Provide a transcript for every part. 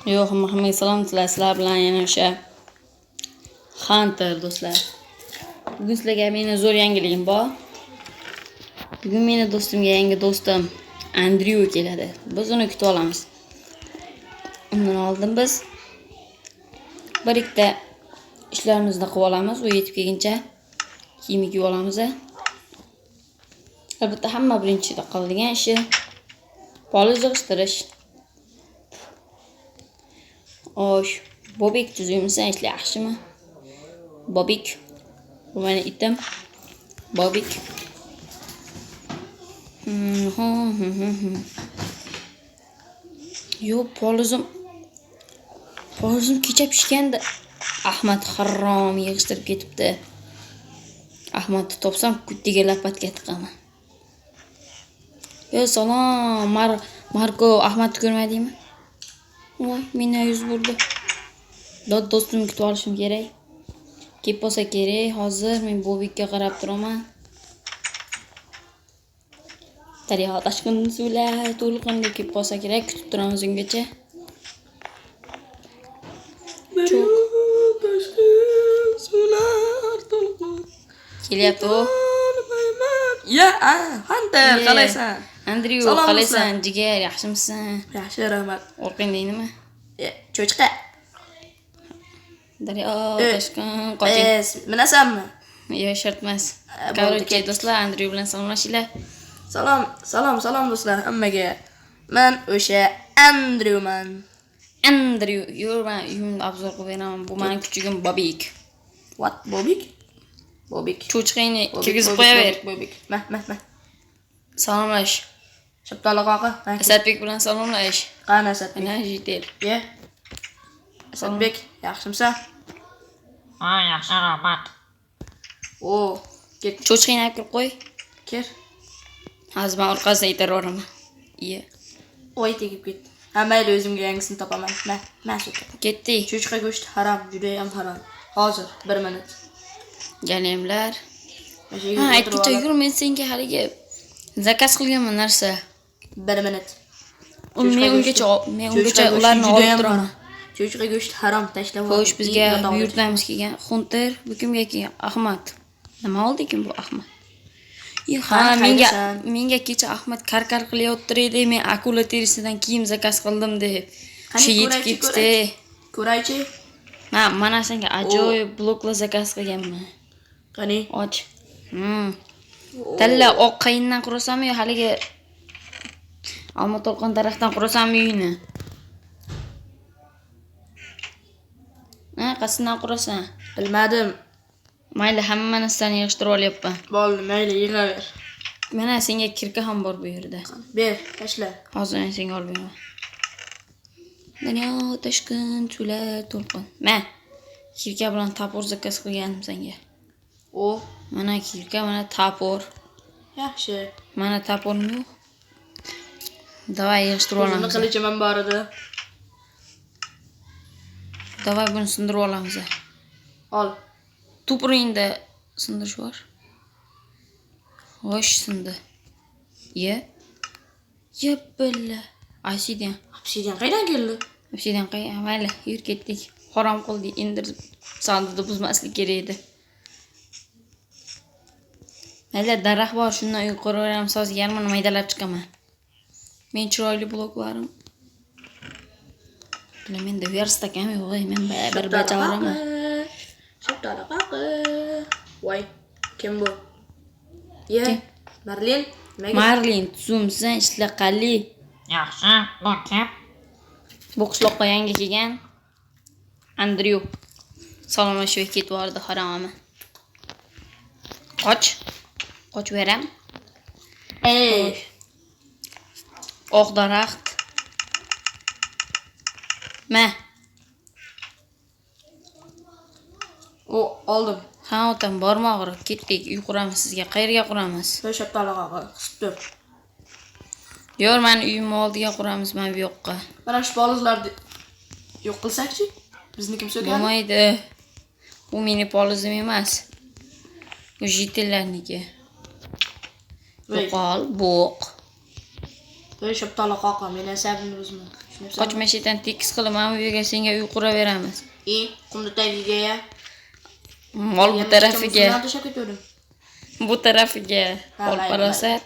Yo'q, hammaga salom sizlar bilan yana o'sha Hunter do'stlar. Bugun sizlarga meni zo'r yangiligim bor. Bugun meni do'stimga yangi do'stim Andrew keladi. Biz uni kutib olamiz. Undan oldin biz bir ikkita ishlarimizni qilib olamiz. U yetib kelguncha kiyim kiyib olamiz. Albatta hamma birinchida qiladigan ishi poliz yig'ishtirish. Oy, Bobik tuzumsan ishlar yaxshimi? Bobik. Bu meni itim. Bobik. Yo, polizim kecha pishganda Ahmad harom yig'ishtirib ketibdi. Ahmadni topsam kuttiga lapatga tiqaman. Yo, salom, Marko, Ahmadni ko'rmadingmi? Voy, meni yuz burdi. Do'stimni kutib olishim kerak. Kelib bo'lsa kerak. Hozir men Bobikka qarab turaman. Daryo tashqin suvlar to'lqinda kelib bo'lsa kerak. Kutib turamiz ungacha. Tashqin suvlar to'lqin. Kelyapti u. Ya, Hunter, qalaysan? Andrew, qalaysan? Jigar, yaxshimisan? Yaxshi, rahmat. O'rqindingmi? Cho'chqa. Daryo tashqin qoching. Minasanmi? Yo'q, shart emas. Qabrga do'stlar, Andrew bilan salomlashinglar. Salom do'stlar hammaga. Men o'sha Andrewman. Andrew, men uyimda obzor qilib beraman. Bu mening kuchugim Bobik. What? Bobik. Cho'chqangni kirgizib qo'yaver. Bobik. Ma. Salomlash. Shaptali qoqi. Asadbek bilan salomlash. Qani Asadbek? Ana jitel. Ye. Asadbek, yaxshimisan? Ha, yaxshi, rahmat. O, ket. Cho'chqangni olib kirib qo'y. Ker. Hozir men orqasidan itarib yuboraman. Iye. Voy, tegib ketdi. Ha, mayli, o'zimga yangisini topaman. Ma shu. Ketdik. Cho'chqa go'shti harom, juda ham harom. Hozir 1 minut. Galemlar. Ha, aytguncha yur, men senga haligi zakaz qilganman narsa. 1 minut. Men ungacha ularni olib turaman. Cho'chqa go'shti harom, tashlab Xo'sh, bizga buyurtmamiz kelgan Hunter, bu kimga kelgan? Ahmad. Nima oldi ekan bu Ahmad? Ha, menga kecha Ahmad karkar qilyapti edi, men akula terisidan kiyim zakaz qildim deb. Shu yetib ketdi. Ko'raychi. Mana senga ajoyib bloklar zakaz qilganman. Qani? Och. Talla oq qayindan qurasanmi yo haligi olma to'lqin daraxtdan qurasanmi uyni? Qaysidan qurasan? Bilmadim. Mayli, hamma narsani yig'ishtirib olyapman. Bo'ldi, mayli, yig'aver. Mana senga kirka ham bor bu yerda. Ber, tashla. Hozir men senga olib beraman. Daryo tashqin suvlar to'lqin. Kirka bilan tapor zakaz qilganim senga. O, Mana kirka, mana tapor. yaxshi. Mana taporim yo'q. Davay yig'ishtirib Nima olamiz. qilichim bor edi? Davay buni sindirib olamiz. Ol. Tupuringda sindirish bor. Xo'sh, sindi. Ye billa. Obsidian qaydan keldi? Obsidian mayli, yur ketdik. Harom qildik, endi sandiqni buzmaslik kerak edi. Mayli, daraxt bor, shundan uy quraveramiz, hozir yarmini maydalab chiqaman. Men chiroyli bloklarim. Menda verstakam yo'q, men bir bajaraman. Shaptali qoqi. Voy, kim bu? Ye, Marlin. Marlin, tuzumsan, ishlar qalli. Yaxshi, bu kim? Bu qishloqqa yangi kelgan Andrew. Salomlashib ketib bordi haromi. Qoch beram. Oq daraxt. O, oldim. Ha, otam borma og'rib ketdik. Uy quramiz sizga. Qayerga quramiz? Shaptali qoqi, qisib tur. Yo'q, men uyimni oldiga quramiz, men bu yoqqa. Mana shu polizlarni yo'q qilsak-chi? Bizni kim so'kadi? Bo'lmaydi. Bu meni polizim emas. Bu jitellarniki. Yo'qol, bo'q. Voy, shaptali qoqi, men asabimni buzma. Tushunibsanmi? Qochmashidan tekis qilib mana bu yerga senga uy quraveramiz. Qumni tagiga. Mol bu tarafiga, Tashlab ketdim. bu tarafiga. Ha, Ol mayli, parasat.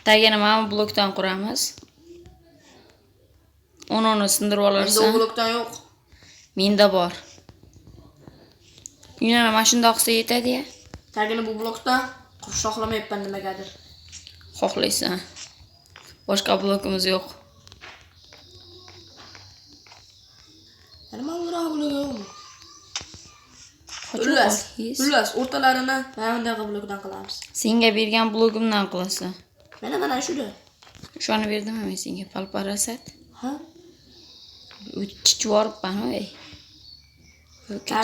Tagini mana bu blokdan quramiz. Uni sindirib Endi olarsan. u blokdan yo'q. Menda bor. Yana mana shundoq qilsa yetadi-ya. Tagini bu blokdan qurish xohlamayapman nimagadir. Xohlaysan. Boshqa blokimiz yo'q. Nima uzoq blok yo'qmi? Xullas, Xullas, o'rtalarini mana bunday blokdan qilamiz. senga bergan blogimdan qilasan. Mana shunda. Shuni berdimmi men senga palparasat? Ha? Chichib yoribman, ey.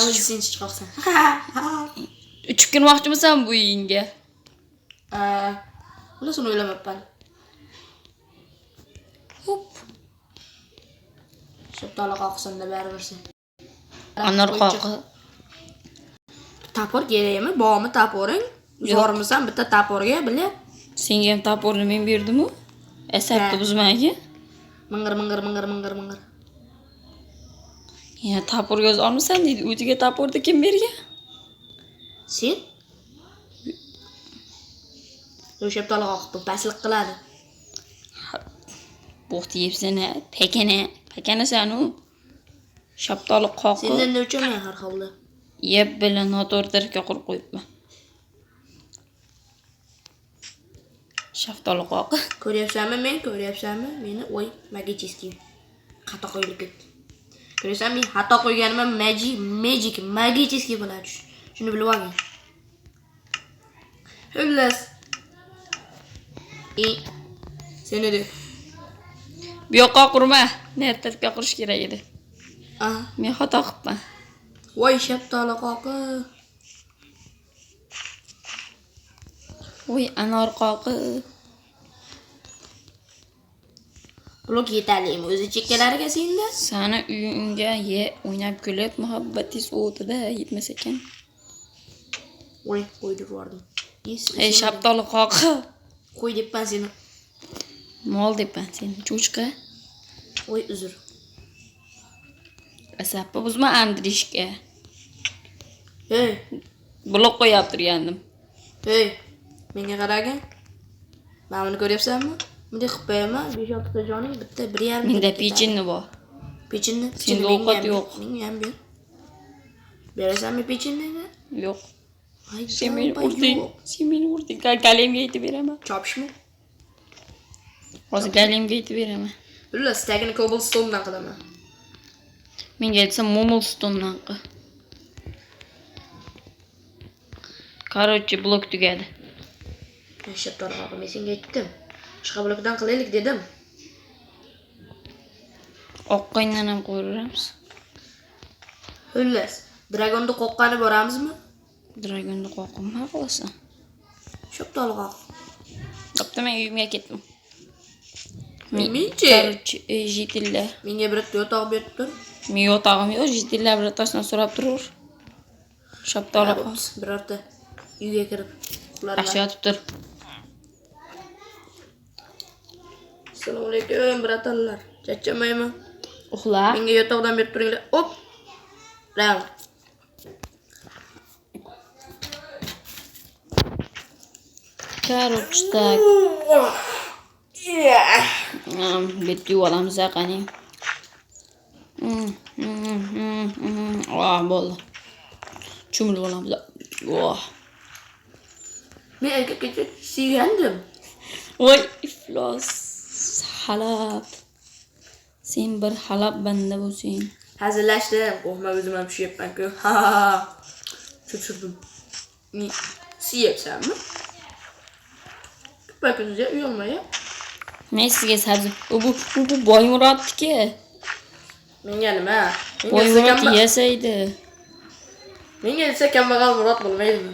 O'zi sen chiqarsan. Uchib kirmoqchimisan bu uyingga? Unisini o'ylamabman. Hop. Shaptali qoqsanda baribir sen. Anor qoqi. Tapor kerakmi? Bormi taporing? Zormisan bitta taporga, bilyap? Senga ham taporni men berdim-ku. Asabni buzmaga. Mingir. Ya tapor yoz olmisan deydi. O'ziga taporni kim bergan? Sen? Shaptali qoqib paslik qiladi. Bo'xti yebsan, pakana u. Shaptoli qoqi. Sendan o'chaman har holda. Yeb bilan noto'g'ri tarafga qurib qo'yibman. Shaftoli qoqi. Ko'ryapsanmi? Meni voy magicheskiy. Xato qo'yilib ketdi. Ko'ryapsanmi? Xato qo'yganimda magicheskiy bo'ladi. Shuni bilib olgin. Xullas. Seni deb. Bu yoqqa qurma. Niyat tarafga qurish kerak edi. Men xato qilibman. Voy shaptoli qoqi. Voy anor qoqi. Blok yetarlimi o'zi chekkalariga senda? Sani uyingga o'ynab kulib muhabbatingiz o'tida yetmas ekan. Voy qo'yib yubordim. Ey shaptoli qoqi. Qo'y debman seni. Mol debman seni. Cho'chqa. Voy uzr. Asabni buzma Andrishga. Hey, Blok qo'yib turgandim. hey. Menga qaragin. Mana buni ko'ryapsanmi? Bunday qilib qo'yaman. 5-6 ta joning bitta 1,5. Menda pechenni bor. Pechenni? Senda ovqat yo'q. Menga ham ber. Berasanmi pechenni? Yo'q. Ay, Sen meni urding. Galemga aytib beraman. Chopishmi? Hozir galemga aytib beraman. Xullas, tagini cobblestone qilaman. Menga aytsa Momulstone'dan qil. Короче, blok tugadi. Shaptoli qoqi, men senga aytdim. Boshqa blokdan qilaylik dedim. Oq qo'yindan ham qo'yamiz. Xullas, dragonni qoqqani boramizmi? Dragonni qoqimma qilasan. Shaptoli qoqi. Bo'pti, men uyimga ketdim. Menchi. Короче, jitillar. Menga bitta yotoq berib tur. Men yotog'im yo'q, jitillar birortasini so'rab turur. Shaptoli qoq. Birorta uyga kirib uxlar. Yaxshi yotib tur. Assalomu alaykum, bratanlar. Charchamayman. Uxla. Menga yotoqdan berib turinglar. Hop. Ram. Короче, так. Bitta yuvalamiz qani. Bo'ldi. Cho'milib olamiz. Men erkakcha suygandim. Voy, iflos. Halab. Sen bir halab banda bo'lsang. Hazillashdim. Qo'rqma, o'zim ham tushyapman-ku. Cho'chirdim. Men suyapsanmi? Pakizga uyalmaya. Men sizga sabzi. Bu Boymurodniki. Menga nima? Boymurod yasaydi. Menga esa kambag'al Murod bo'lmaydimi?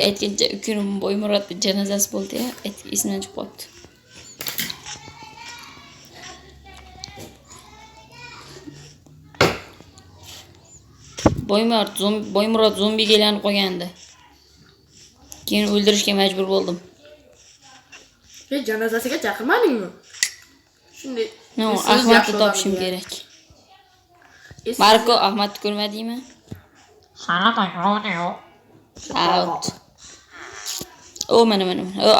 Aytgancha ukinim Boymurodning janozasi bo'ldi-ya, esimdan chiqib qoldi. Boymurod zombiga aylanib qolgandi. Keyin o'ldirishga majbur bo'ldim. Janozasiga chaqirmadingmi? Shunday No, Siz Ahmadni yaxshi topishim odamsiz. kerak. Siz- Marko Ahmadni ko'rmadingmi? Sanada yuruvdi-yu. Out. O mana. O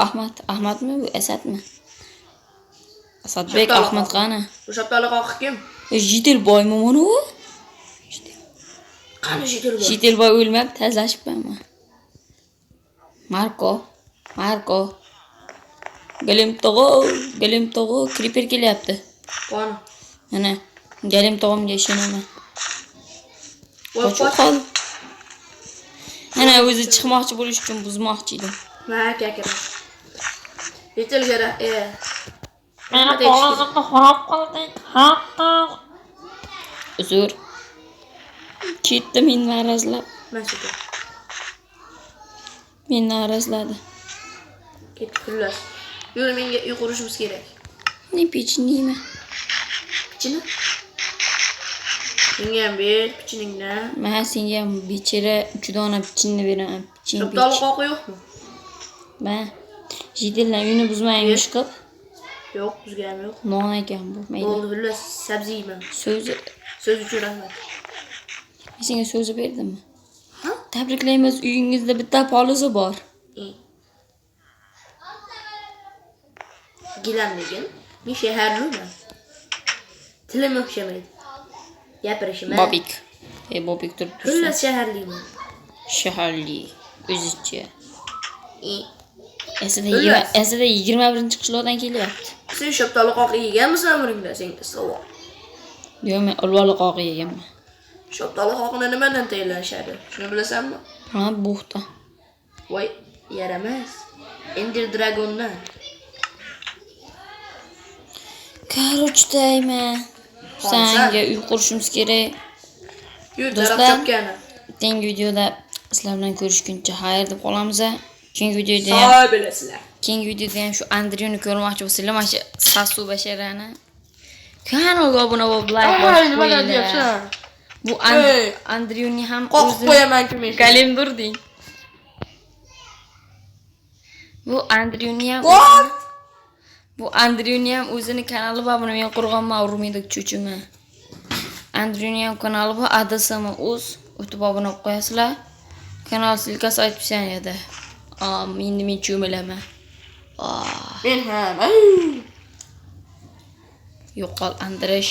Ahmadmi bu Asadmi? Asadbek Shaftoli Ahmad qoqi. qani? Bu shaftoli qoqi kim? Jitilboymi mana u? Qani jitil bor? Jitilboy o'lmabdi, tazlashibmanmi? Marko. Galim tog'o, creeper kelyapti. Qani. Mana, galim tog'imga ishonaman. Voy Qochib qoch. qol. Ana o'zi chiqmoqchi bo'lish uchun buzmoqchi edim. Ma kaka. Jitil gara. Meni qog'ozimni xarob qilding. Hatto Uzr. Ketdim meni narazlab. Masaka. Meni narazladi. Ketdi xullas. Yur menga uy qurishimiz kerak. Ne pechiniymi? Pichini? Menga ham ber pichiningni. Men senga ham bechara 3 dona pichinni beraman. Pichin Shaftoli pech. qoqi yo'qmi? Men jitildan uyni buzmaymish qilib, Yo'q, bizga ham yo'q. non ekan bu. Mayli. Bo'ldi xullas, sabzi yeyman. So'z uchun rahmat. Men senga so'zi berdimmi? Ha? Tabriklaymiz, uyingizda bitta polizi bor. Gilam degan. Men shaharliman. Tilim o'xshamaydi. Gapirishim. Bobik turib tursa. Xullas shaharliman. Shaharli, o'zicha. E, Aslida Xullas. 21-qishloqdan kelyapti. Sen shaftoli qoqi yeganmisan umringda? Sen savol. Yo'q, men ulvali qoqi yeganman. Shaftoli qoqini nimadan tayyorlashadi? Shuni bilasanmi? Ha, buxta. Voy, yaramas. Ender Dragondan. Короче, dayman. Senga uy qurishimiz kerak. Yur, Do'stlar. taraf chopgani. Keyingi videoda sizlar bilan ko'rishguncha xayr deb qolamiz. Keyingi videoda ham Sog' bilasizlar. Keyingi videoda ham shu Andreyni ko'rmoqchi bo'lsanglar, mana shu Sasu basharani kanalga obuna bo'lib like bosib Nima qo'yinglar. deyapsan? Bu Ey. Andreyni ham Qoqib qo'yaman kim eshitdi? kalendur deng. Bu Andreyni ham o'zini kanali bor, buni men qurganman, urmaydik chuchumi. Andreyni ham kanali bor, adresimi o'tib obuna qilib qo'yasizlar. Kanal silkasi aytibsan-da. Endi men cho'milaman. Men ham. Yo'qol Andresh.